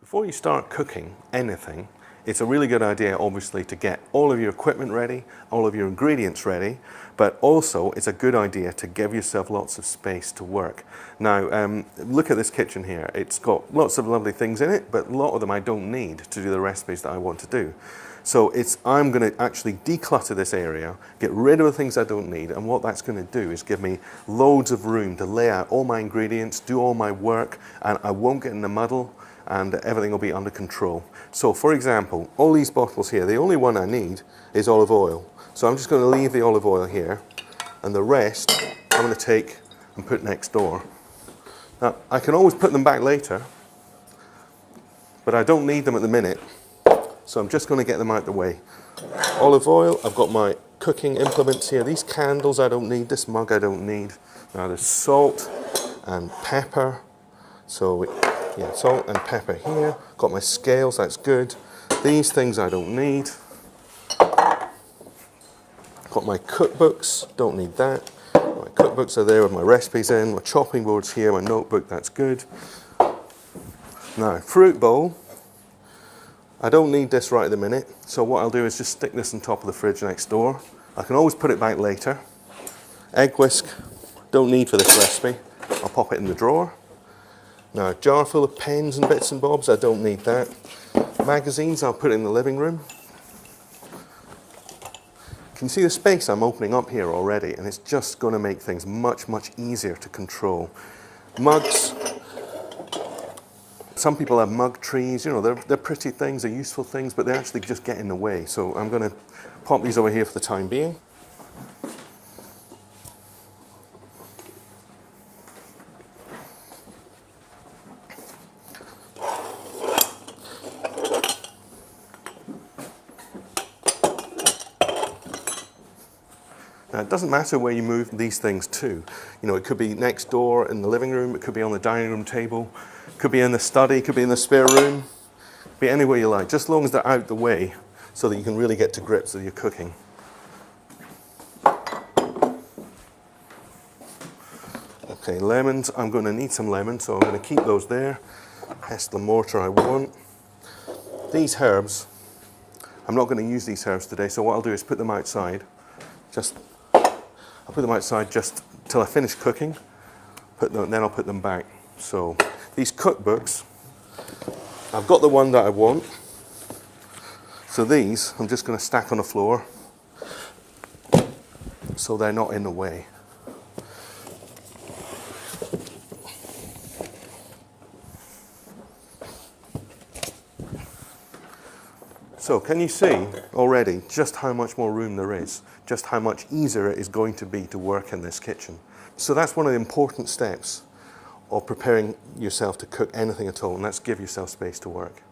Before you start cooking anything, it's a really good idea, obviously, to get all of your equipment ready, all of your ingredients ready, but also it's a good idea to give yourself lots of space to work. Now, look at this kitchen here. It's got lots of lovely things in it, but a lot of them I don't need to do the recipes that I want to do. So I'm going to actually declutter this area, get rid of the things I don't need, and what that's going to do is give me loads of room to lay out all my ingredients, do all my work, and I won't get in the muddle, and everything will be under control. So for example, all these bottles here, the only one I need is olive oil. So I'm just going to leave the olive oil here, and the rest I'm going to take and put next door. Now, I can always put them back later, but I don't need them at the minute. So I'm just going to get them out the way. Olive oil, I've got my cooking implements here. These candles I don't need, this mug I don't need. Now there's salt and pepper. So yeah, salt and pepper here. Got my scales, that's good. These things I don't need. Got my cookbooks, don't need that. My cookbooks are there with my recipes in. My chopping board's here, my notebook, that's good. Now, fruit bowl. I don't need this right at the minute, so what I'll do is just stick this on top of the fridge next door. I can always put it back later. Egg whisk, don't need for this recipe. I'll pop it in the drawer. Now, a jar full of pens and bits and bobs, I don't need that. Magazines, I'll put in the living room. Can you see the space I'm opening up here already? And it's just going to make things much, much easier to control. Mugs. Some people have mug trees, you know, they're pretty things, they're useful things, but they actually just get in the way. So I'm going to pop these over here for the time being. Now, it doesn't matter where you move these things to. You know, it could be next door in the living room, it could be on the dining room table, it could be in the study, it could be in the spare room, it could be anywhere you like, just as long as they're out the way so that you can really get to grips with your cooking. Okay, lemons, I'm going to need some lemons, so I'm going to keep those there. Pestle and mortar I want. These herbs, I'm not going to use these herbs today, so what I'll do is put them outside. I'll put them outside just till I finish cooking, then I'll put them back. So these cookbooks, I've got the one that I want. So these, I'm just going to stack on the floor so they're not in the way. So can you see already just how much more room there is, just how much easier it is going to be to work in this kitchen? So that's one of the important steps of preparing yourself to cook anything at all, and that's give yourself space to work.